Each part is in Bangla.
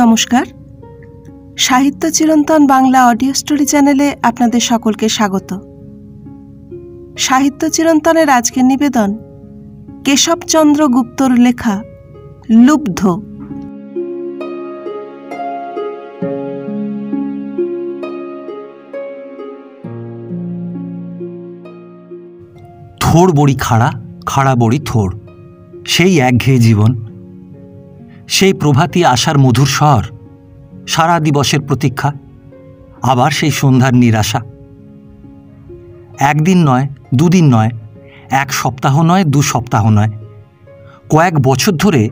নমস্কার, সাহিত্য চিরন্তন বাংলা অডিও স্টোরি চ্যানেলে আপনাদের সকলকে স্বাগত। সাহিত্য চিরন্তনের আজকের নিবেদন কেশবচন্দ্র গুপ্তর লেখা লুব্ধ। থোড় বড়ি খাড়া, খাড়া বড়ি থোড়, সেই একঘেয়ে জীবন। সেই প্রভাতী আশার মধুর স্বর, সারা দিবসের প্রতীক্ষা, আবার সেই সন্ধ্যার নিরাশা। একদিন নয়, দুদিন নয়, এক সপ্তাহ নয়, 2 সপ্তাহ নয়, কয়েক বছর ধরে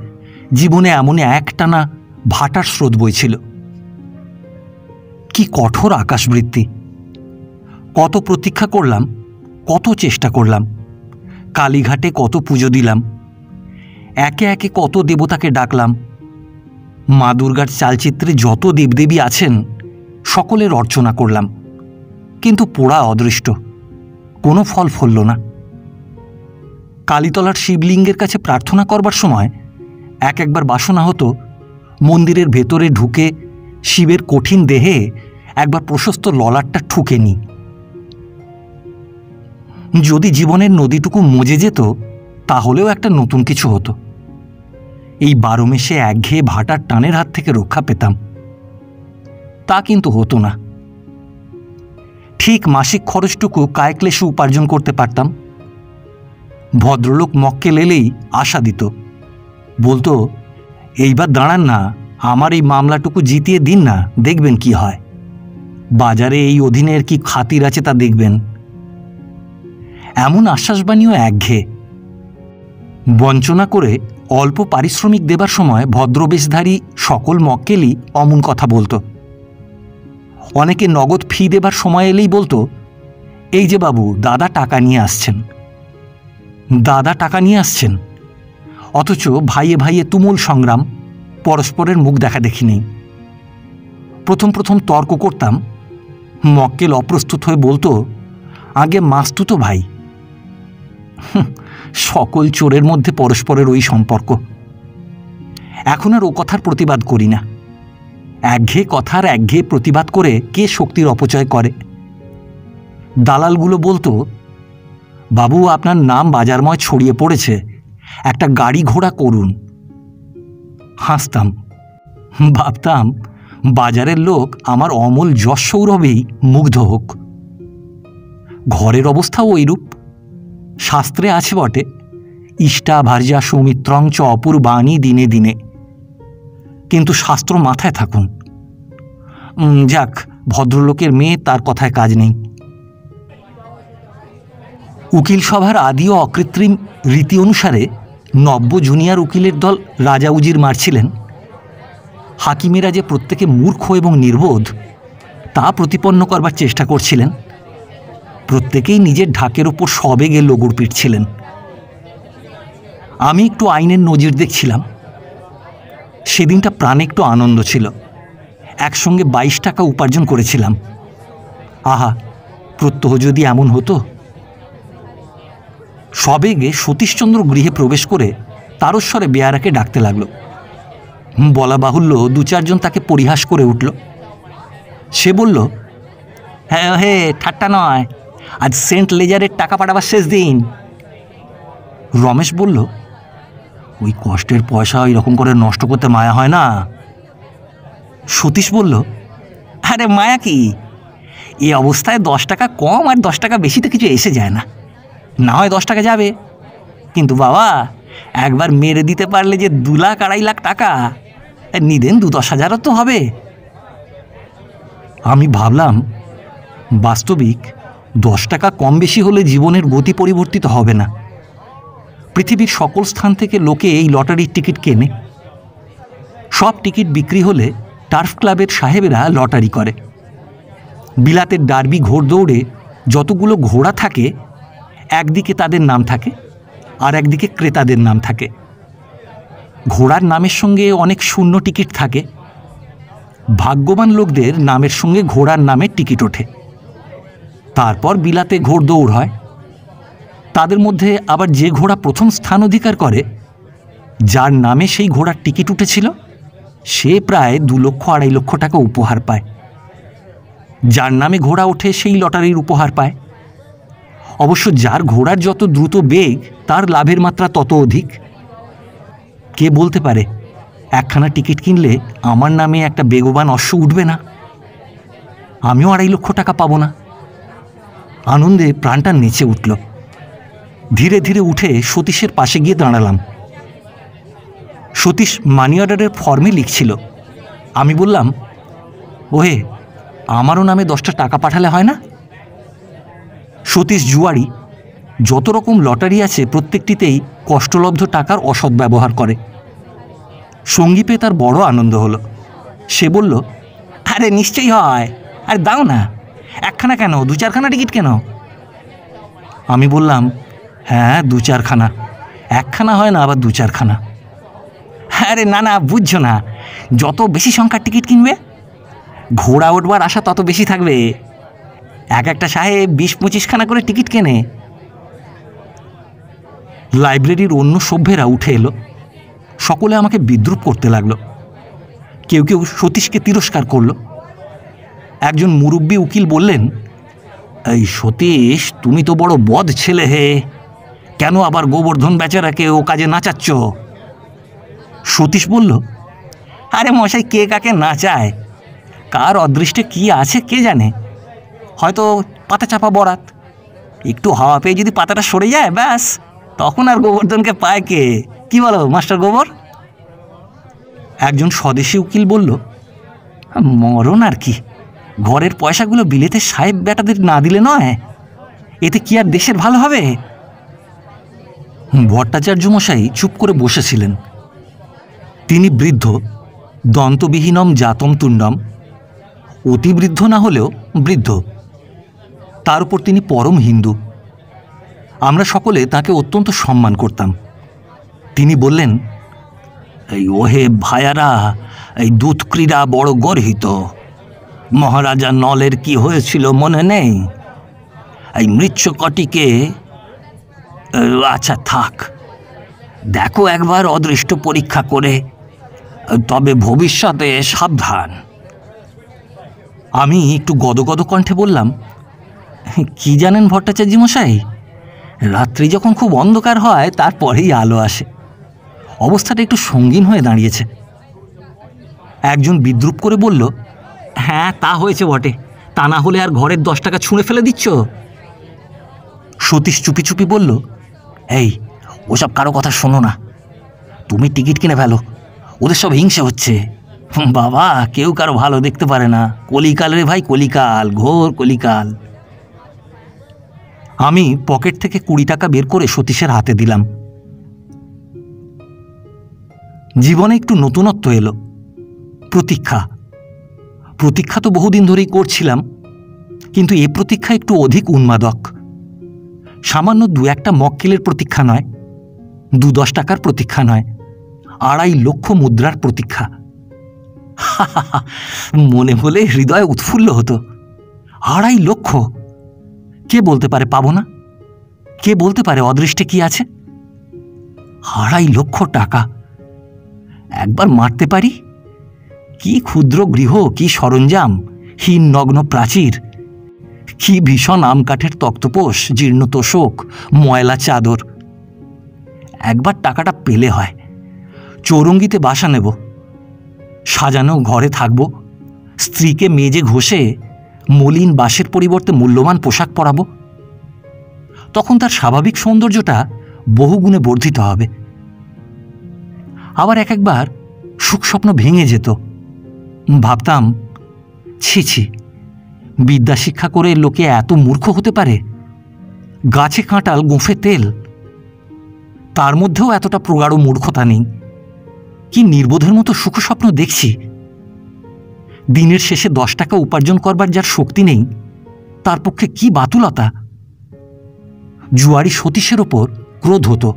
জীবনে এমন একটানা ভাটার স্রোত বইছিল। কি কঠোর আকাশবৃত্তি! কত প্রতীক্ষা করলাম, কত চেষ্টা করলাম, কালীঘাটে কত পুজো দিলাম, একে একে কত দেবতাকে ডাকলাম, মা দুর্গার চালচিত্রে যত দেবদেবী আছেন সকলের অর্চনা করলাম, কিন্তু পোড়া অদৃষ্ট, কোনো ফল ফলল না। কালীতলার শিবলিঙ্গের কাছে প্রার্থনা করবার সময় একবার বাসনা হতো মন্দিরের ভেতরে ঢুকে শিবের কঠিন দেহে একবার প্রশস্ত ললাটটা ঠুকে নিই। যদি জীবনের নদীটুকু মজে যেত তাহলেও একটা নতুন কিছু হতো। এই 12 মেশে একঘেয়ে ভাটার টানের হাত থেকে রক্ষা পেতাম। তা কিন্তু হতো না। ঠিক মাসিক খরচটুকু কায়ক্লেশে উপার্জন করতে পারতাম। ভদ্রলোক মক্কেল এলেই আশা দিত, বলতো, এইবার দাঁড়ান না, আমার এই মামলাটুকু জিতিয়ে দিন না, দেখবেন কি হয়, বাজারে এই অধীনের কি খাতির আছে তা দেখবেন। এমন আশ্বাসবাণীও একঘেয়ে। বঞ্চনা করে অল্প পারিশ্রমিক দেবার সময় ভদ্রবেশধারী সকল মক্কেলই অমন কথা বলতো। অনেকে নগদ ফি দেবার সময় এলেই বলতো, এই যে বাবু, দাদা টাকা নিয়ে আসছেন, দাদা টাকা নিয়ে আসছেন। অথচ ভাইয়ে ভাইয়ে তুমুল সংগ্রাম, পরস্পরের মুখ দেখা দেখি নেই। প্রথম প্রথম তর্ক করতাম, মক্কেল অপ্রস্তুত হয়ে বলতো, আগে মাস্তুতো ভাই। সকল চোরের মধ্যে পরস্পরের ওই সম্পর্ক। এখন আর ও কথার প্রতিবাদ করি না। একঘেয়ে কথার একঘেয়ে প্রতিবাদ করে কে শক্তির অপচয় করে। দালালগুলো বলতো, বাবু, আপনার নাম বাজারময় ছড়িয়ে পড়েছে, একটা গাড়ি ঘোড়া করুন। হাসতাম, ভাবতাম বাজারের লোক আমার অমল যশ সৌরভেই মুগ্ধ হোক। ঘরের অবস্থাও ওইরূপ। শাস্ত্রে আছে বটে, ইষ্টা ভার্যা সৌমিত্রং চ অপূর্বাণী দিনে দিনে, কিন্তু শাস্ত্র মাথায় থাকুন। যাক, ভদ্রলোকের মেয়ে, তার কথায় কাজ নেই। উকিল সভার আদি ও অকৃত্রিম রীতি অনুসারে নব্য জুনিয়র উকিলের দল রাজা উজির মারছিলেন। হাকিমেরা যে প্রত্যেকে মূর্খ এবং নির্বোধ তা প্রতিপন্ন করবার চেষ্টা করছিলেন। প্রত্যেকেই নিজের ঢাকের ওপর সবেগে লগুড় পিটছিলেন। আমি একটু আইনের নজির দেখছিলাম। সেদিনটা প্রাণে একটু আনন্দ ছিল। একসঙ্গে 22 টাকা উপার্জন করেছিলাম। আহা, প্রত্যহ যদি এমন হতো। সবেগে সতীশচন্দ্র গৃহে প্রবেশ করে তারস্বরে বেয়ারাকে ডাকতে লাগলো। বলা বাহুল্য, 2-4 জন তাকে পরিহাস করে উঠল। সে বলল, হ্যাঁ হে, ঠাট্টা নয়, আজ সেন্ট লেজারের টাকা পাঠাবার শেষ দিন। রমেশ বলল, ওই কষ্টের পয়সা ওই রকম করে নষ্ট করতে মায়া হয় না। সতীশ বলল, আরে মায়া কি, এই অবস্থায় 10 টাকা কম আর 10 টাকা বেশি তো কিছু এসে যায় না। না হয় 10 টাকা যাবে, কিন্তু বাবা, একবার মেরে দিতে পারলে যে 2 লাখ 2.5 লাখ টাকা, নিদেন 2-10 হাজারও তো হবে। আমি ভাবলাম, বাস্তবিক 10 টাকা কম বেশি হলে জীবনের গতি পরিবর্তিত হবে না। পৃথিবীর সকল স্থান থেকে লোকে এই লটারির টিকিট কেনে। সব টিকিট বিক্রি হলে টার্ফ ক্লাবের সাহেবেরা লটারি করে। বিলাতের ডার্বি ঘোড়দৌড়ে যতগুলো ঘোড়া থাকে, একদিকে তাদের নাম থাকে আর একদিকে ক্রেতাদের নাম থাকে। ঘোড়ার নামের সঙ্গে অনেক শূন্য টিকিট থাকে। ভাগ্যবান লোকদের নামের সঙ্গে ঘোড়ার নামের টিকিট ওঠে। তারপর বিলাতে ঘোড়দৌড় হয়। তাদের মধ্যে আবার যে ঘোড়া প্রথম স্থান অধিকার করে, যার নামে সেই ঘোড়ার টিকিট উঠেছিল, সে প্রায় 2-2.5 লক্ষ টাকা উপহার পায়। যার নামে ঘোড়া ওঠে সেই লটারির উপহার পায়। অবশ্য যার ঘোড়ার যত দ্রুত বেগ তার লাভের মাত্রা তত অধিক। কে বলতে পারে একখানা টিকিট কিনলে আমার নামে একটা বেগবান অশ্ব উঠবে না? আমিও 2.5 লক্ষ টাকা পাবো না? আনন্দে প্রাণটা নেচে উঠল। ধীরে ধীরে উঠে সতীশের পাশে গিয়ে দাঁড়ালাম। সতীশ মানি অর্ডারের ফর্মে লিখছিল। আমি বললাম, ওহে, আমারও নামে 10টা টাকা পাঠালে হয় না? সতীশ জুয়ারি, যত রকম লটারি আছে প্রত্যেকটিতেই কষ্টলব্ধ টাকার অসৎ ব্যবহার করে। সঙ্গী পেয়ে তার বড় আনন্দ হলো। সে বলল, আরে নিশ্চয়ই হয়, আরে দাও না, একখানা কেন, 2-4খানা টিকিট কেন? আমি বললাম, হ্যাঁ 2-4খানা, একখানা হয় না আবার 2-4খানা। আরে না না, বুঝছো না, যত বেশি সংখ্যার টিকিট কিনবে ঘোড়া উঠবার আশা তত বেশি থাকবে। একটা সাহেব 20-25খানা করে টিকিট কেনে। লাইব্রেরির অন্য সভ্যেরা উঠে এলো। সকলে আমাকে বিদ্রূপ করতে লাগলো। কেউ কেউ সতীশকে তিরস্কার করল। একজন মুরব্বী উকিল বললেন, এই সতীশ, তুমি তো বড় বদ ছেলে হে, কেন আবার গোবর্ধন বেচারাকে ও কাজে নাচাচ্ছ? সতীশ বলল, আরে মশাই, কে কাকে নাচায়? কার অদৃষ্টে কি আছে কে জানে, হয়তো পাতা চাপা বরাত, একটু হাওয়া পেয়ে যদি পাতাটা সরে যায় ব্যাস, তখন আর গোবর্ধনকে পায় কে? কি বলো মাস্টার গোবর? একজন স্বদেশী উকিল বলল, মরণ আর কি, ঘরের পয়সাগুলো বিলেতের সাহেব বেটাদের না দিলে নয়, এতে কি আর দেশের ভালো হবে? ভট্টাচার্য মশাই চুপ করে বসেছিলেন। তিনি বৃদ্ধ, দন্তবিহীনম জাতম তুণ্ডম, অতি বৃদ্ধ না হলেও বৃদ্ধ। তার উপর তিনি পরম হিন্দু। আমরা সকলে তাকে অত্যন্ত সম্মান করতাম। তিনি বললেন, এই ওহে ভায়ারা, এই দুধ ক্রীড়া বড় গর্হিত। মহারাজা নলের কি হয়েছিল মনে নেই? এই মৃচ্ছকটিকে, আচ্ছা থাক, দেখো একবার অদৃষ্ট পরীক্ষা করে, তবে ভবিষ্যতে সাবধান। আমি একটু গদগদ কণ্ঠে বললাম, কি জানেন ভট্টাচার্য মশাই, রাত্রি যখন খুব অন্ধকার হয় তারপরেই আলো আসে। অবস্থাটা একটু সঙ্গীন হয়ে দাঁড়িয়েছে। একজন বিদ্রূপ করে বলল, হ্যাঁ তা হয়েছে বটে, তা না হলে আর ঘরের 10 টাকা ছুঁড়ে ফেলে দিচ্ছ? সতীশ চুপি চুপি বলল, এই ওসব কারো কথা শোনো না, তুমি টিকিট কিনে ফেলো, ওদের সব হিংসে হচ্ছে। বাবা, কেউ কারো ভালো দেখতে পারে না, কলিকাল রে ভাই, কলিকাল, ঘোর কলিকাল। আমি পকেট থেকে 20 টাকা বের করে সতীশের হাতে দিলাম। জীবনে একটু নতুনত্ব এলো। প্রতীক্ষা। প্রতীক্ষা তো বহুদিন ধরেই করছিলাম, কিন্তু এ প্রতীক্ষা একটু অধিক উন্মাদক। সামান্য 2-1টা মক্কেলের প্রতীক্ষা নয়, 2-10 টাকার প্রতীক্ষা নয়, 2.5 লক্ষ মুদ্রার প্রতীক্ষা। মনে হলে হৃদয় উৎফুল্ল হতো। 2.5 লক্ষ! কে বলতে পারে পাবো না? কে বলতে পারে অদৃষ্টে কি আছে? 2.5 লক্ষ টাকা একবার মারতে পারি। কি ক্ষুদ্র গৃহ, কি সরঞ্জাম, হীন নগ্ন প্রাচীর, কি ভীষণ আম কাঠের তক্তপোষ, জীর্ণ তোষক, ময়লা চাদর। একবার টাকাটা পেলে হয়, চৌরঙ্গিতে বাসা নেব, সাজানো ঘরে থাকব, স্ত্রীকে মেজে ঘষে মলিন বাসের পরিবর্তে মূল্যবান পোশাক পরাবো। তখন তার স্বাভাবিক সৌন্দর্যটা বহুগুণে বর্ধিত হবে। আবার একবার সুখস্বপ্ন ভেঙে যেত। ভাবতাম, ছি ছি, বিদ্যা শিক্ষা করে লোকে এত মূর্খ হতে পারে। গাছে কাঁঠাল, গোঁফে তেল, তার মধ্যেও এতটা প্রগাঢ় মূর্খতা নেই। কি নির্বোধের মতো সুখস্বপ্ন দেখছি। দিনের শেষে 10 টাকা উপার্জন করবার যার শক্তি নেই, তার পক্ষে কি বাতুলতা। জুয়ারি সতীশের ওপর ক্রোধ হতো।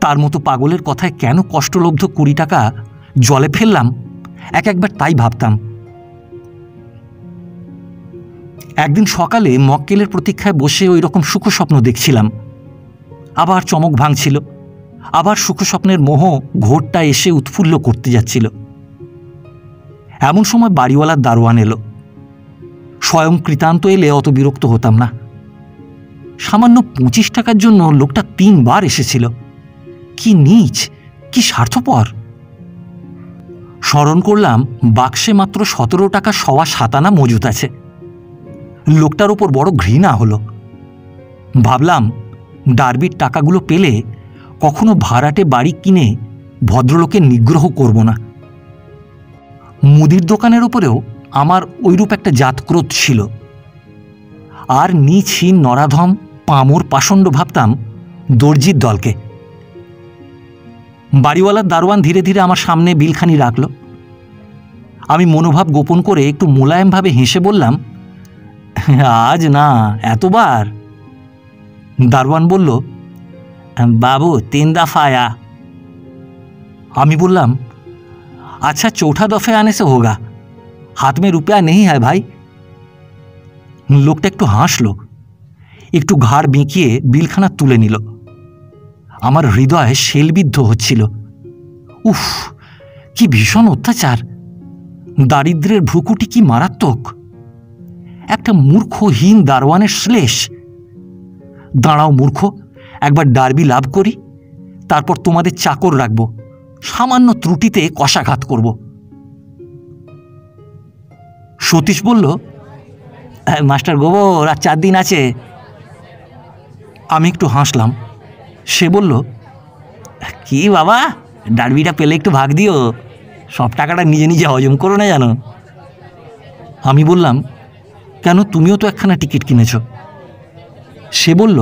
তার মতো পাগলের কথায় কেন কষ্টলব্ধ 20 টাকা জলে ফেললাম, একবার তাই ভাবতাম। একদিন সকালে মক্কেলের প্রতীক্ষায় বসে ওই রকম সুখস্বপ্ন দেখছিলাম। আবার চমক ভাঙছিল, আবার সুখস্বপ্নের মোহ ঘোরটা এসে উৎফুল্ল করতে যাচ্ছিল। এমন সময় বাড়িওয়ালার দারোয়ান এলো। স্বয়ং কৃতান্ত এলে অত বিরক্ত হতাম না। সামান্য 25 টাকার জন্য লোকটা 3 বার এসেছিল। কি নীচ, কি স্বার্থপর! স্মরণ করলাম বাক্সে মাত্র 17 টাকা 7.25 আনা মজুত আছে। লোকটার ওপর বড় ঘৃণা হলো। ভাবলাম ডার্বির টাকাগুলো পেলে কখনো ভাড়াটে বাড়ি কিনে ভদ্রলোকের নিগ্রহ করব না। মুদির দোকানের ওপরেও আমার ওইরূপ একটা জাতক্রোধ ছিল। আর নিছহীন নরাধম পামর পাষণ্ড ভাবতাম দর্জির দলকে। বাড়িওয়ালার দারোয়ান ধীরে ধীরে আমার সামনে বিলখানি রাখল। আমি মনোভাব গোপন করে একটু মোলায়েমভাবে হেসে বললাম, আজ না, এতবার। দারোয়ান বলল, বাবু 3 दफा आया। আমি বললাম, अच्छा 4ठा दफे आने से होगा, हाथ में रुपया नहीं है भाई। লোকটা একটু হাসল, একটু ঘাড় বেঁকিয়ে বিলখানা তুলে নিল। আমার হৃদয়ে শেলবিদ্ধ হচ্ছিল। উফ, কি ভীষণ অত্যাচার! দারিদ্র্যের ভ্রুকুটি কি মারাত্মক! একটা মূর্খহীন দারোয়ানের শ্লেষ। দাঁড়াও মূর্খ, একবার ডার্বি লাভ করি, তারপর তোমাদের চাকর রাখব, সামান্য ত্রুটিতে কষাঘাত করব। সতীশ বলল, মাস্টার গোবর, আর 4 দিন আছে। আমি একটু হাসলাম। সে বলল, কি বাবা, ডার্বিটা পেলে একটু ভাগ দিও, সব টাকাটা নিজে নিজে হজম করো না জানো। আমি বললাম, কেন, তুমিও তো একখানা টিকিট কিনেছ। সে বলল,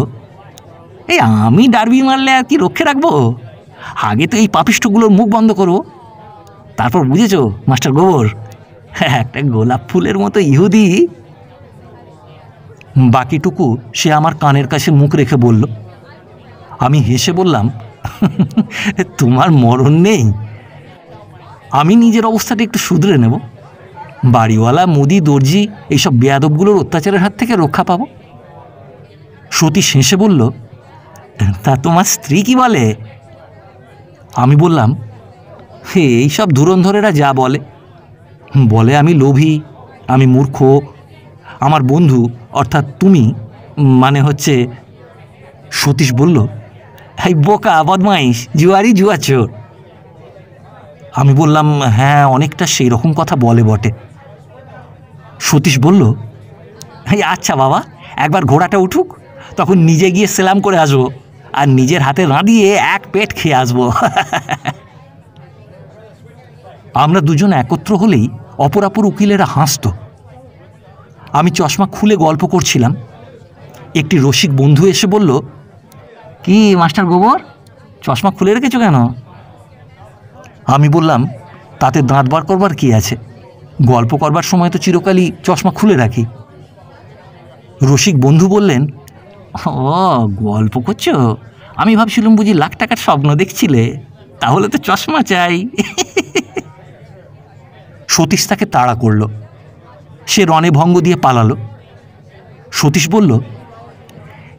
এই আমি ডার্বি মারলে আর কি রক্ষে রাখবো? আগে তো এই পাপিষ্ঠগুলোর মুখ বন্ধ করো, তারপর বুঝেছ মাস্টার গোবর, একটা গোলাপ ফুলের মতো ইহুদি। বাকিটুকু সে আমার কানের কাছে মুখ রেখে বলল। আমি হেসে বললাম, তোমার মরণ নেই, আমি নিজের অবস্থাটা একটু শুধরে নেব, বাড়িওয়ালা, মুদি, দর্জি, এইসব বেয়াদবগুলোর অত্যাচারের হাত থেকে রক্ষা পাব। সতীশ হেসে বলল, তা তোমার স্ত্রী কি বলে? আমি বললাম, এইসব ধুরন্ধরেরা যা বলে, বলে আমি লোভী, আমি মূর্খ, আমার বন্ধু অর্থাৎ তুমি মানে হচ্ছে। সতীশ বলল, এই বোকা, বদমাইশ, জুয়ারি, জুয়াচোর। আমি বললাম, হ্যাঁ, অনেকটা সেই রকম কথা বলে বটে। সতীশ বলল, এই আচ্ছা বাবা, একবার ঘোড়াটা উঠুক, তখন নিজে গিয়ে সেলাম করে আসবো, আর নিজের হাতে রাঁধিয়ে এক পেট খেয়ে আসবো। আমরা দুজন একত্র হলেই অপরাপর উকিলেরা হাসত। আমি চশমা খুলে গল্প করছিলাম। একটি রসিক বন্ধু এসে বলল, কি মাস্টার গোবর, চশমা খুলে রেখেছো কেন? আমি বললাম, তাতে দাঁত বার করবার কি আছে, গল্প করবার সময় তো চিরকালই চশমা খুলে রাখি। রসিক বন্ধু বললেন, ও গল্প করছো, আমি ভাবছিলাম বুঝি লাখ টাকার স্বপ্ন দেখছিলে, তাহলে তো চশমা চাই। সতীশ তাকে তাড়া করল। সে রণে ভঙ্গ দিয়ে পালালো। সতীশ বলল,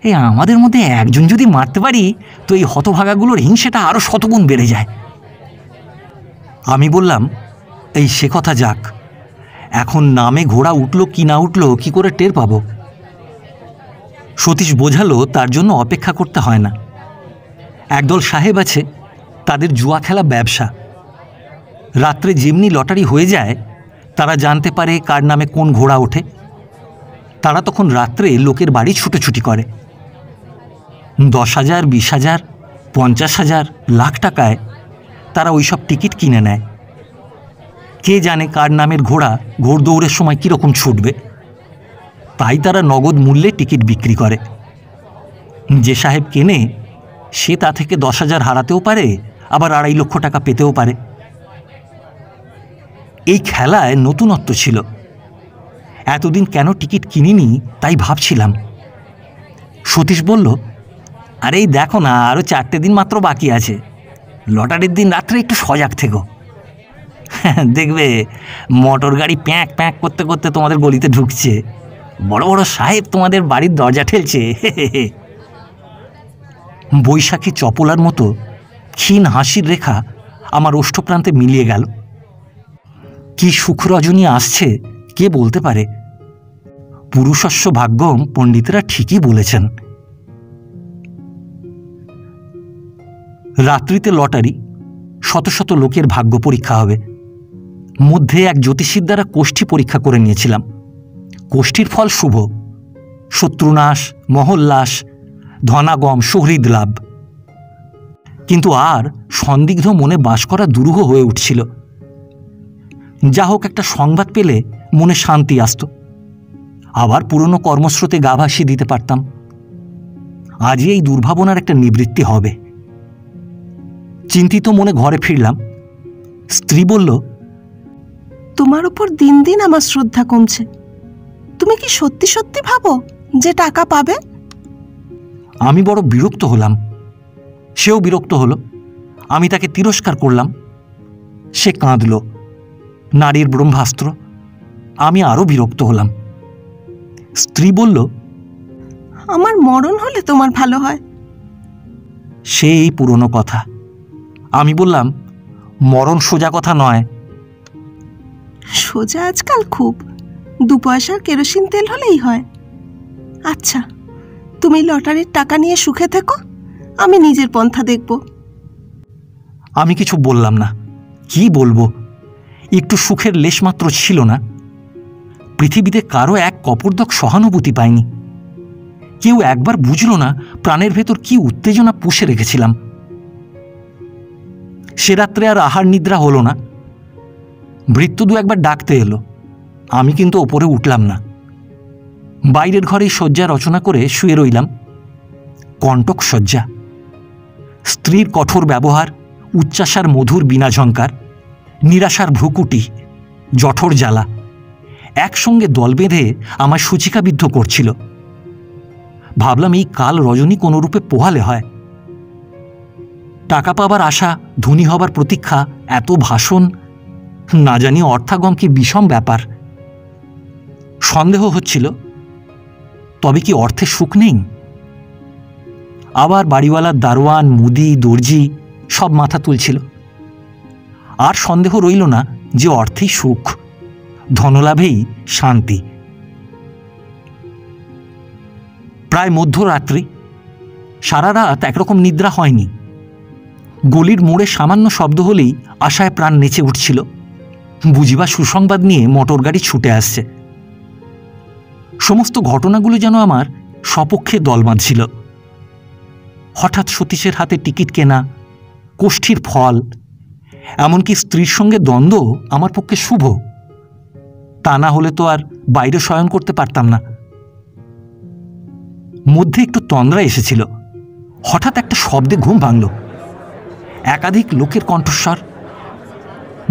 এই আমাদের মধ্যে একজন যদি মারতে পারি তো এই হতভাগাগুলোর হিংসেটা আরও 100 গুণ বেড়ে যায়। আমি বললাম, এই সে কথা যাক, এখন নামে ঘোড়া উঠল কি না উঠল কি করে টের পাবো? সতীশ বোঝালো, তার জন্য অপেক্ষা করতে হয় না। একদল সাহেব আছে, তাদের জুয়া খেলা ব্যবসা। রাত্রে যেমনি লটারি হয়ে যায়, তারা জানতে পারে কার নামে কোন ঘোড়া ওঠে। তারা তখন রাত্রে লোকের বাড়ি ছুটোছুটি করে। 10,000, 20,000, 50,000, লাখ টাকায় তারা ওইসব টিকিট কিনে নেয়। কে জানে কার নামের ঘোড়া ঘোড়দৌড়ের সময় কীরকম ছুটবে, তাই তারা নগদ মূল্যে টিকিট বিক্রি করে। যে সাহেব কেনে সে তা থেকে 10,000 হারাতেও পারে, আবার 2.5 লক্ষ টাকা পেতেও পারে। এই খেলায় নতুনত্ব ছিল। এতদিন কেন টিকিট কিনিনি তাই ভাবছিলাম। সতীশ বলল, আরে এই দেখো না, আরও 4টে দিন মাত্র বাকি আছে, লটারির দিন রাত্রে একটু সজাগ থেকো, দেখবে মোটর গাড়ি প্যাঁক প্যাঁক করতে করতে তোমাদের গলিতে ঢুকছে, বড় বড় সাহেব তোমাদের বাড়ির দরজা ঠেলছে। বৈশাখী চপলার মতো ক্ষীণ হাসির রেখা আমার ওষ্ঠপ্রান্তে মিলিয়ে গেল। কি সুখ রজনী আসছে কে বলতে পারে। পুরুষস্য ভাগ্যম পণ্ডিতরা ঠিকই বলেছেন। রাত্রিতে লটারি, শত শত লোকের ভাগ্য পরীক্ষা হবে। মধ্যে এক জ্যোতিষীর দ্বারা কোষ্ঠী পরীক্ষা করে নিয়েছিলাম। কোষ্ঠীর ফল শুভ, শত্রুনাশ, মহল্লাস, ধনাগম, সুহৃদ লাভ। কিন্তু আর সন্দিগ্ধ মনে বাস করা দুরূহ হয়ে উঠছিল। যা হোক, একটা সংবাদ পেলে মনে শান্তি আসত। আবার পুরনো কর্মস্রোতে গা ভাসিয়ে দিতে পারতাম। আজই এই দুর্ভাবনার একটা নিবৃত্তি হবে। চিন্তিত মনে ঘরে ফিরলাম। স্ত্রী বলল, তোমার উপর দিন দিন আমার শ্রদ্ধা কমছে। তুমি কি সত্যি সত্যি ভাবো যে টাকা পাবে? আমি বড় বিরক্ত হলাম। সেও বিরক্ত হলো। আমি তাকে তিরস্কার করলাম। সে কাঁদল। নারীর ব্রহ্মাস্ত্র। আমি আরও বিরক্ত হলাম। স্ত্রী বলল, আমার মরণ হলে তোমার ভালো হয়। সেই পুরনো কথা। আমি বললাম, মরণ সোজা কথা নয়। সোজা আজকাল খুব। 2 পয়সার কেরোসিন তেল হলেই হয়। আচ্ছা, তুমি লটারির টাকা নিয়ে সুখে থেকো, আমি নিজের পন্থা দেখব। আমি কিছু বললাম না। কি বলবো? একটু সুখের লেশমাত্র ছিল না। পৃথিবীতে কারো এক কপর্দক সহানুভূতি পাইনি। কেউ একবার বুঝল না প্রাণের ভেতর কি উত্তেজনা পুষে রেখেছিলাম। সে রাত্রে আর আহার নিদ্রা হলো না। ভৃত্য 2-একবার ডাকতে এলো। আমি কিন্তু ওপরে উঠলাম না। বাইরের ঘরেই শয্যা রচনা করে শুয়ে রইলাম। কণ্টক শয্যা। স্ত্রীর কঠোর ব্যবহার, উচ্চাসার মধুর বীণাঝঙ্কার, নিরাশার ভ্রুকুটি, জঠর জ্বালা একসঙ্গে দল বেঁধে আমার সূচিকাবিদ্ধ করছিল। ভাবলাম, এই কাল রজনী কোনরূপে পোহালে হয়। টাকা পাবার আশা, ধনী হবার প্রতীক্ষা, এত ভাষণ, না জানি অর্থাগম কি বিষম ব্যাপার। সন্দেহ হচ্ছিল, তবে কি অর্থে সুখ নেই? আবার বাড়িওয়ালার দারোয়ান, মুদি, দর্জি সব মাথা তুলছিল। আর সন্দেহ রইল না যে অর্থেই সুখ, ধনলাভেই শান্তি। প্রায় মধ্যরাত্রি। সারা রাত একরকম নিদ্রা হয়নি। গলির মোড়ে সামান্য শব্দ হলেই আশায় প্রাণ নেচে উঠছিল। বুঝিবা সুসংবাদ নিয়ে মোটরগাড়ি ছুটে আসছে। সমস্ত ঘটনাগুলো যেন আমার সপক্ষে দল বাঁধছিল। হঠাৎ সতীশের হাতে টিকিট কেনা, কোষ্ঠীর ফল, এমনকি স্ত্রীর সঙ্গে দ্বন্দ্ব আমার পক্ষে শুভ। তা না হলে তো আর বাইরে শয়ন করতে পারতাম না। মধ্যে একটু তন্দ্রা এসেছিল। হঠাৎ একটা শব্দে ঘুম ভাঙল। একাধিক লোকের কণ্ঠস্বর।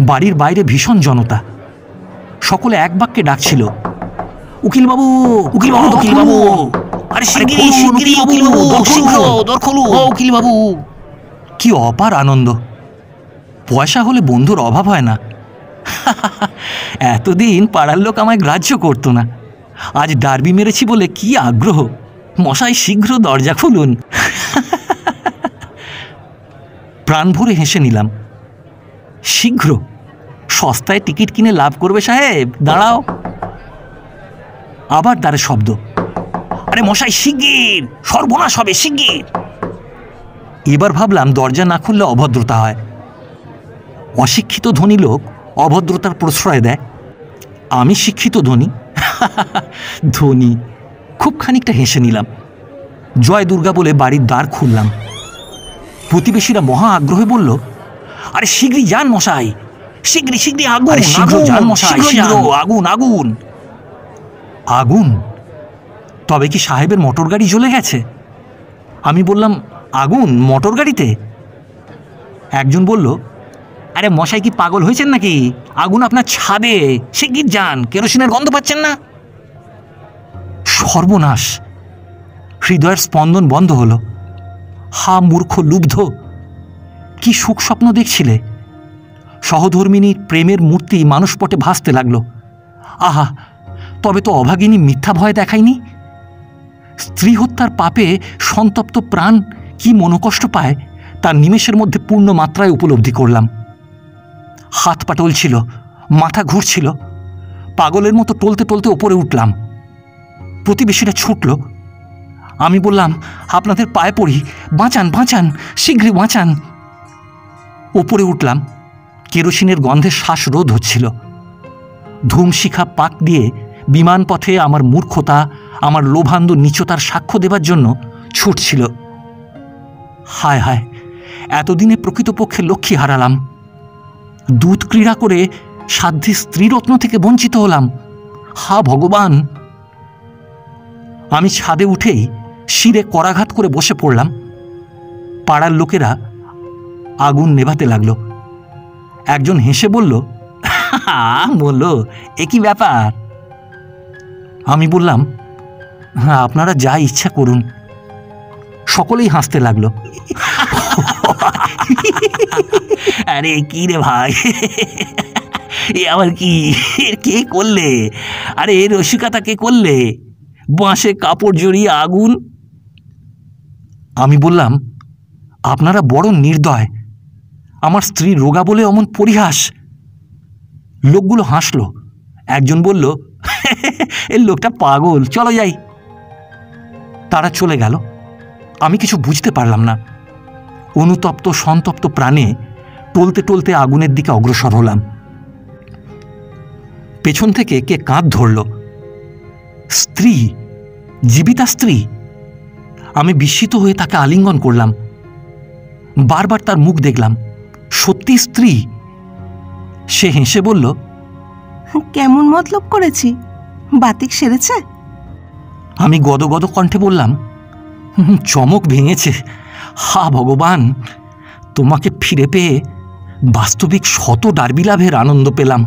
বাড়ির বাইরে ভীষণ জনতা। সকলে এক বাক্যে ডাকছিল, উকিলবাবু, উকিলবাবু, উকিলবাবু, আরে শিগগিরই, শিগগিরই উকিলবাবু, দর খোলো, উকিলবাবু। কি অপার আনন্দ! পয়সা হলে বন্ধুর অভাব হয় না। এতদিন পাড়ার লোক আমায় গ্রাহ্য করত না। আজ ডার্বি মেরেছি বলে কি আগ্রহ! মশাই, শীঘ্র দরজা খুলুন। প্রাণ ভরে হেসে নিলাম। শীঘ্র? সস্তায় টিকিট কিনে লাভ করবে সাহেব, দাঁড়াও। আবার দ্বারে শব্দ, আরে মশাই শিগগির, সর্বনাশ হবে, শিগগির। এবার ভাবলাম দরজা না খুললে অভদ্রতা হয়। অশিক্ষিত ধনী লোক অভদ্রতার প্রশ্রয় দেয়। আমি শিক্ষিত ধনী। ধনী। খুব খানিকটা হেসে নিলাম। জয় দুর্গা বলে বাড়ির দ্বার খুললাম। প্রতিবেশীরা মহা আগ্রহে বলল, আরে শীঘ্রই যান মশাই, শীঘ্রই, শীঘ্রই আগুন, শীঘ্র যান মশাই, আগুন, আগুন। আগুন? তবে কি সাহেবের মোটর গাড়ি জ্বলে গেছে? আমি বললাম, আগুন মোটর গাড়িতে? একজন বলল, আরে মশাই কি পাগল হয়েছেন নাকি? আগুন আপনার ছাদে, শিগগির যান, কেরোসিনের গন্ধ পাচ্ছেন না? সর্বনাশ! হৃদয়ের স্পন্দন বন্ধ হলো। হা মূর্খ, লুব্ধ! কি সুখ স্বপ্ন দেখছিলে! সহধর্মিনীর প্রেমের মূর্তি মানুষপটে ভাসতে লাগলো। আহা, তবে তো অভাগিনী মিথ্যা ভয় দেখায়নি। স্ত্রী হত্যার পাপে সন্তপ্ত প্রাণ কি মনোকষ্ট পায় তার নিমেষের মধ্যে পূর্ণ মাত্রায় উপলব্ধি করলাম। হাত পা টলছিল, মাথা ঘুরছিল। পাগলের মতো টলতে টলতে ওপরে উঠলাম। প্রতিবেশীরা ছুটল। আমি বললাম, আপনাদের পায়ে পড়ি, বাঁচান বাঁচান, শীঘ্রই বাঁচান। ওপরে উঠলাম। কেরোসিনের গন্ধে শ্বাসরোধ হচ্ছিল। ধূমশিখা পাক দিয়ে বিমানপথে আমার মূর্খতা, আমার লোভান্ধ নীচতার সাক্ষ্য দেবার জন্য ছুটছিল। হায় হায়, এতদিনে প্রকৃতপক্ষে লক্ষ্মী হারালাম। দুধ ক্রীড়া করে সাধ্যে স্ত্রীরত্ন থেকে বঞ্চিত হলাম। হা ভগবান! আমি ছাদে উঠেই শিরে করাঘাত করে বসে পড়লাম। পাড়ার লোকেরা আগুন নেভাতে লাগলো। একজন হেসে বলল, বললো, এ কি ব্যাপার? আমি বললাম, হ্যাঁ, আপনারা যা ইচ্ছা করুন। সকলেই হাসতে লাগলো। আরে কি রে ভাই, এ আবার কি? কে করলে? আরে এর রসিকতা কে করলে? বাঁশে কাপড় জড়িয়ে আগুন। আমি বললাম, আপনারা বড় নির্দয়। আমার স্ত্রী রোগা বলে অমন পরিহাস। লোকগুলো হাসলো। একজন বলল, এই লোকটা পাগল, চলো যাই। তারা চলে গেল। আমি কিছু বুঝতে পারলাম না। অনুতপ্ত সন্তপ্ত প্রাণে টলতে টলতে আগুনের দিকে অগ্রসর হলাম। পেছন থেকে কে কাঁধ ধরল। স্ত্রী, জীবিতা স্ত্রী। আমি বিস্মিত হয়ে তাকে আলিঙ্গন করলাম। বারবার তার মুখ দেখলাম। সত্যি স্ত্রী। সে হেসে বলল, কেমন মতলব করেছি? বাতিক সেরেছে? আমি গদগদ কণ্ঠে বললাম, চমক ভেঙেছে। হা ভগবান! তোমাকে ফিরে পেয়ে বাস্তবিক শত ডার্বি লাভের আনন্দ পেলাম।